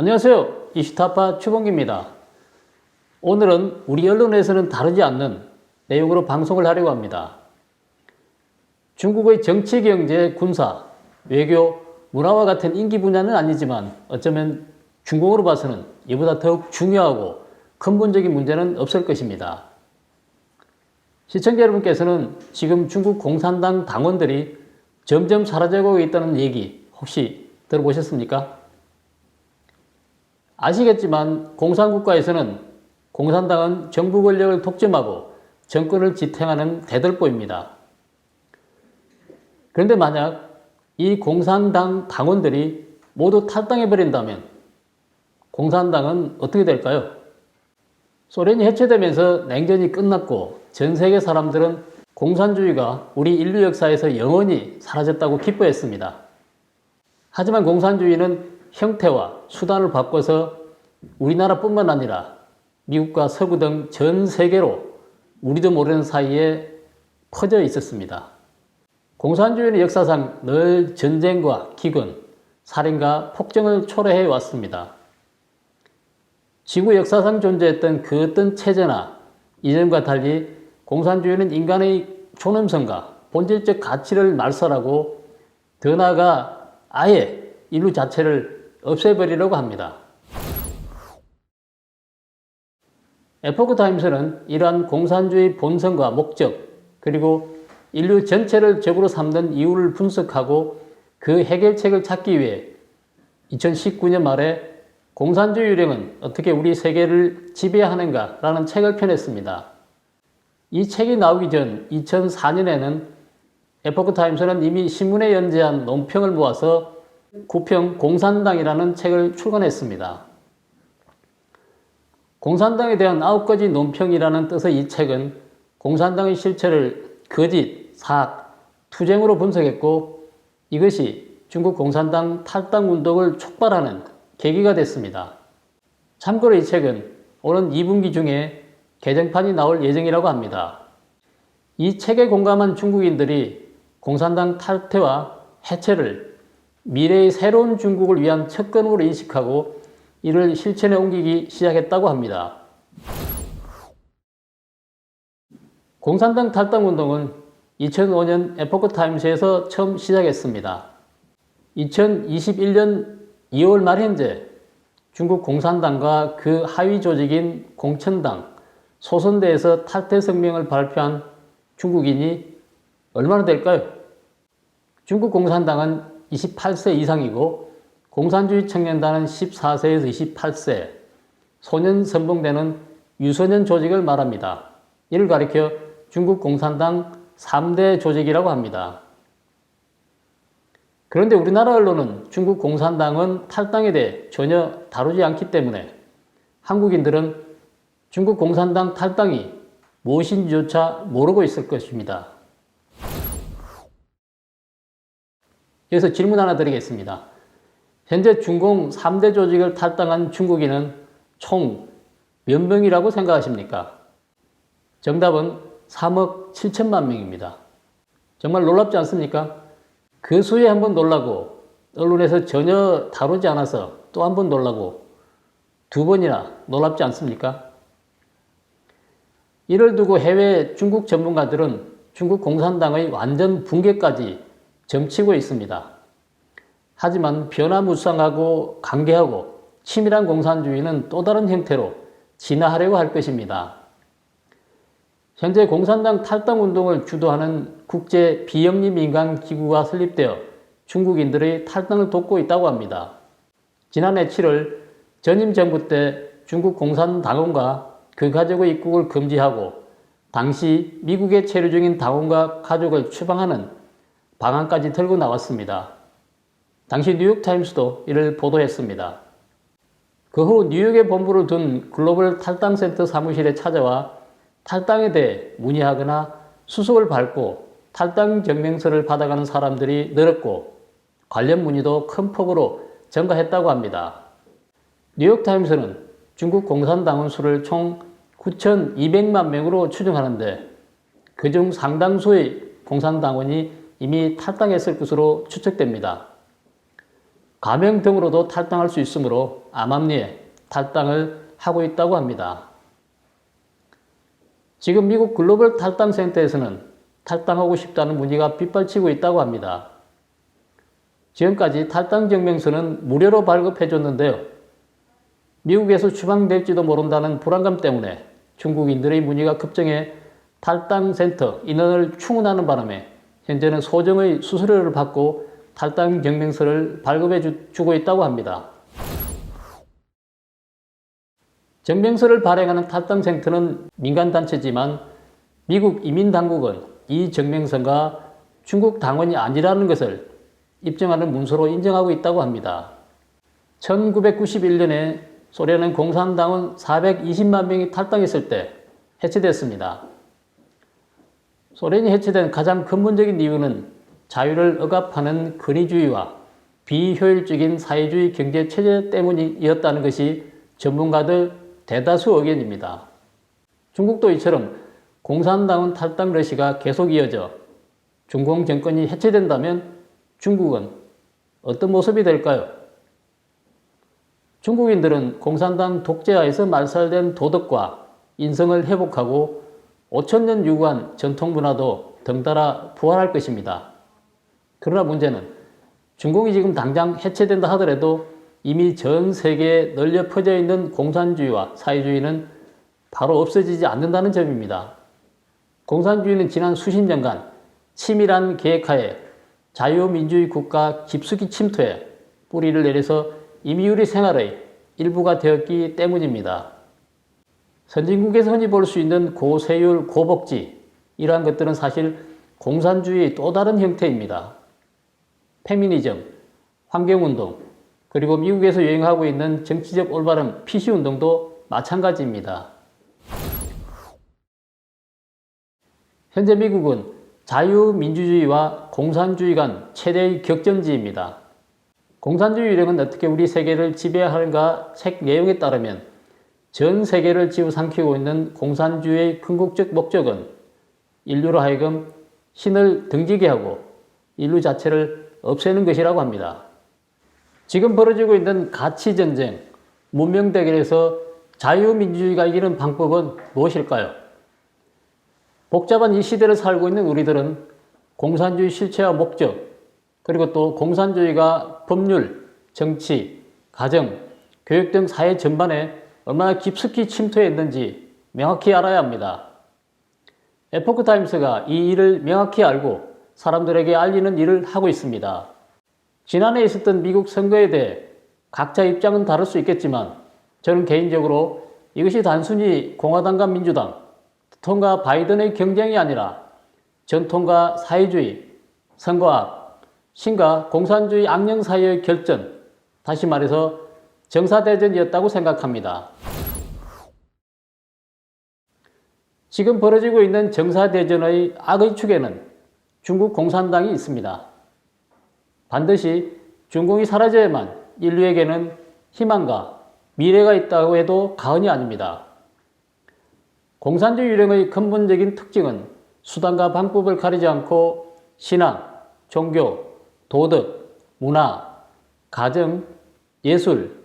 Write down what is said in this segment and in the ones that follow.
안녕하세요. 이슈타파 최봉기입니다. 오늘은 우리 언론에서는 다루지 않는 내용으로 방송을 하려고 합니다. 중국의 정치, 경제, 군사, 외교, 문화와 같은 인기 분야는 아니지만 어쩌면 중공으로 봐서는 이보다 더욱 중요하고 근본적인 문제는 없을 것입니다. 시청자 여러분께서는 지금 중국 공산당 당원들이 점점 사라져가고 있다는 얘기 혹시 들어보셨습니까? 아시겠지만 공산국가에서는 공산당은 정부 권력을 독점하고 정권을 지탱하는 대들보입니다. 그런데 만약 이 공산당 당원들이 모두 탈당해버린다면 공산당은 어떻게 될까요? 소련이 해체되면서 냉전이 끝났고 전 세계 사람들은 공산주의가 우리 인류 역사에서 영원히 사라졌다고 기뻐했습니다. 하지만 공산주의는 형태와 수단을 바꿔서 우리나라뿐만 아니라 미국과 서구 등 전 세계로 우리도 모르는 사이에 퍼져 있었습니다. 공산주의는 역사상 늘 전쟁과 기근, 살인과 폭정을 초래해 왔습니다. 지구 역사상 존재했던 그 어떤 체제나 이전과 달리 공산주의는 인간의 존엄성과 본질적 가치를 말살하고 더 나아가 아예 인류 자체를 없애버리려고 합니다. 에포크타임스는 이러한 공산주의 본성과 목적 그리고 인류 전체를 적으로 삼는 이유를 분석하고 그 해결책을 찾기 위해 2019년 말에 공산주의 유령은 어떻게 우리 세계를 지배하는가 라는 책을 펴냈습니다. 이 책이 나오기 전 2004년에는 에포크타임스는 이미 신문에 연재한 논평을 모아서 구평 공산당이라는 책을 출간했습니다. 공산당에 대한 9가지 논평이라는 뜻의 이 책은 공산당의 실체를 거짓, 사악, 투쟁으로 분석했고 이것이 중국 공산당 탈당 운동을 촉발하는 계기가 됐습니다. 참고로 이 책은 오는 2분기 중에 개정판이 나올 예정이라고 합니다. 이 책에 공감한 중국인들이 공산당 탈퇴와 해체를 미래의 새로운 중국을 위한 척건으로 인식하고 이를 실천에 옮기기 시작했다고 합니다. 공산당 탈당운동은 2005년 에포크타임스에서 처음 시작했습니다. 2021년 2월 말 현재 중국 공산당과 그 하위 조직인 공천당, 소선대에서 탈퇴 성명을 발표한 중국인이 얼마나 될까요? 중국 공산당은 28세 이상이고 공산주의 청년단은 14세에서 28세, 소년 선봉대는 유소년 조직을 말합니다. 이를 가리켜 중국 공산당 3대 조직이라고 합니다. 그런데 우리나라 언론은 중국 공산당은 탈당에 대해 전혀 다루지 않기 때문에 한국인들은 중국 공산당 탈당이 무엇인지조차 모르고 있을 것입니다. 여기서 질문 하나 드리겠습니다. 현재 중공 3대 조직을 탈당한 중국인은 총 몇 명이라고 생각하십니까? 정답은 3억 7천만 명입니다. 정말 놀랍지 않습니까? 그 수에 한번 놀라고 언론에서 전혀 다루지 않아서 또 한 번 놀라고 2번이나 놀랍지 않습니까? 이를 두고 해외 중국 전문가들은 중국 공산당의 완전 붕괴까지 점치고 있습니다. 하지만 변화무쌍하고 강개하고 치밀한 공산주의는 또 다른 형태로 진화하려고 할 것입니다. 현재 공산당 탈당운동을 주도하는 국제 비영리 민간 기구가 설립되어 중국인들의 탈당을 돕고 있다고 합니다. 지난해 7월 전임 정부 때 중국 공산당원과 그 가족의 입국을 금지하고 당시 미국에 체류 중인 당원과 가족을 추방하는 방안까지 들고 나왔습니다. 당시 뉴욕타임스도 이를 보도했습니다. 그 후 뉴욕에 본부를 둔 글로벌 탈당센터 사무실에 찾아와 탈당에 대해 문의하거나 수속을 밟고 탈당 증명서를 받아가는 사람들이 늘었고 관련 문의도 큰 폭으로 증가했다고 합니다. 뉴욕타임스는 중국 공산당원 수를 총 9,200만 명으로 추정하는데 그중 상당수의 공산당원이 이미 탈당했을 것으로 추측됩니다. 감염 등으로도 탈당할 수 있으므로 암암리에 탈당을 하고 있다고 합니다. 지금 미국 글로벌 탈당 센터에서는 탈당하고 싶다는 문의가 빗발치고 있다고 합니다. 지금까지 탈당 증명서는 무료로 발급해줬는데요. 미국에서 추방될지도 모른다는 불안감 때문에 중국인들의 문의가 급증해 탈당 센터 인원을 충원하는 바람에 현재는 소정의 수수료를 받고 탈당 증명서를 발급해 주고 있다고 합니다. 증명서를 발행하는 탈당 센터는 민간단체지만 미국 이민당국은 이 증명서가 중국 당원이 아니라는 것을 입증하는 문서로 인정하고 있다고 합니다. 1991년에 소련은 공산당원 420만 명이 탈당했을 때 해체됐습니다. 소련이 해체된 가장 근본적인 이유는 자유를 억압하는 권위주의와 비효율적인 사회주의 경제체제 때문이었다는 것이 전문가들 대다수 의견입니다. 중국도 이처럼 공산당원 탈당 러시가 계속 이어져 중공 정권이 해체된다면 중국은 어떤 모습이 될까요? 중국인들은 공산당 독재하에서 말살된 도덕과 인성을 회복하고 5천년 유구한 전통문화도 덩달아 부활할 것입니다. 그러나 문제는 중공이 지금 당장 해체된다 하더라도 이미 전 세계에 널려 퍼져 있는 공산주의와 사회주의는 바로 없어지지 않는다는 점입니다. 공산주의는 지난 수십 년간 치밀한 계획하에 자유민주주의 국가 깊숙이 침투해 뿌리를 내려서 이미 우리 생활의 일부가 되었기 때문입니다. 선진국에서 흔히 볼 수 있는 고세율, 고복지 이러한 것들은 사실 공산주의의 또 다른 형태입니다. 페미니즘, 환경운동, 그리고 미국에서 유행하고 있는 정치적 올바름 PC운동도 마찬가지입니다. 현재 미국은 자유민주주의와 공산주의 간 최대의 격전지입니다. 공산주의 유령은 어떻게 우리 세계를 지배하는가 책 내용에 따르면 전 세계를 집어삼키고 있는 공산주의의 궁극적 목적은 인류로 하여금 신을 등지게 하고 인류 자체를 없애는 것이라고 합니다. 지금 벌어지고 있는 가치전쟁, 문명대결에서 자유민주주의가 이기는 방법은 무엇일까요? 복잡한 이 시대를 살고 있는 우리들은 공산주의 실체와 목적, 그리고 또 공산주의가 법률, 정치, 가정, 교육 등 사회 전반에 얼마나 깊숙이 침투해 있는지 명확히 알아야 합니다. 에포크타임스가 이 일을 명확히 알고 사람들에게 알리는 일을 하고 있습니다. 지난해 있었던 미국 선거에 대해 각자 입장은 다를 수 있겠지만 저는 개인적으로 이것이 단순히 공화당과 민주당, 트럼프와 바이든의 경쟁이 아니라 전통과 사회주의, 선거학, 신과 공산주의 악령 사이의 결전, 다시 말해서 정사대전이었다고 생각합니다. 지금 벌어지고 있는 정사대전의 악의 축에는 중국 공산당이 있습니다. 반드시 중공이 사라져야만 인류에게는 희망과 미래가 있다고 해도 과언이 아닙니다. 공산주의 유령의 근본적인 특징은 수단과 방법을 가리지 않고 신앙, 종교, 도덕, 문화, 가정, 예술,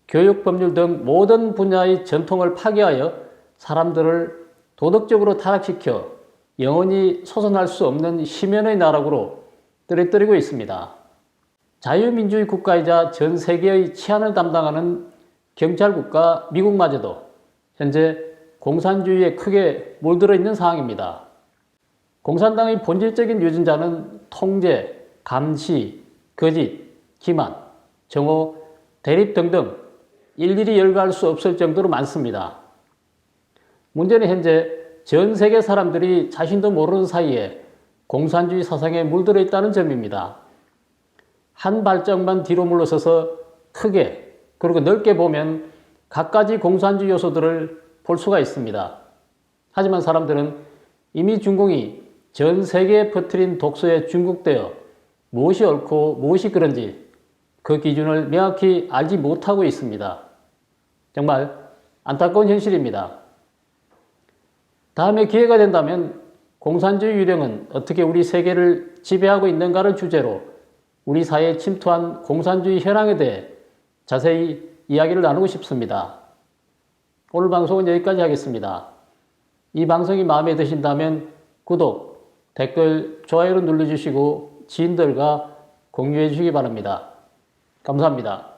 교육, 법률 등 모든 분야의 전통을 파괴하여 사람들을 도덕적으로 타락시켜 영원히 솟아날 수 없는 심연의 나락으로 떨어뜨리고 있습니다. 자유민주주의 국가이자 전 세계의 치안을 담당하는 경찰국가 미국마저도 현재 공산주의에 크게 물들어 있는 상황입니다. 공산당의 본질적인 유전자는 통제, 감시, 거짓, 기만, 정오, 대립 등등 일일이 열거할 수 없을 정도로 많습니다. 문제는 현재 전 세계 사람들이 자신도 모르는 사이에 공산주의 사상에 물들어 있다는 점입니다. 한 발짝만 뒤로 물러서서 크게 그리고 넓게 보면 갖가지 공산주의 요소들을 볼 수가 있습니다. 하지만 사람들은 이미 중공이 전 세계에 퍼뜨린 독소에 중국되어 무엇이 옳고 무엇이 그런지 그 기준을 명확히 알지 못하고 있습니다. 정말 안타까운 현실입니다. 다음에 기회가 된다면 공산주의 유령은 어떻게 우리 세계를 지배하고 있는가를 주제로 우리 사회에 침투한 공산주의 현황에 대해 자세히 이야기를 나누고 싶습니다. 오늘 방송은 여기까지 하겠습니다. 이 방송이 마음에 드신다면 구독, 댓글, 좋아요를 눌러주시고 지인들과 공유해 주시기 바랍니다. 감사합니다.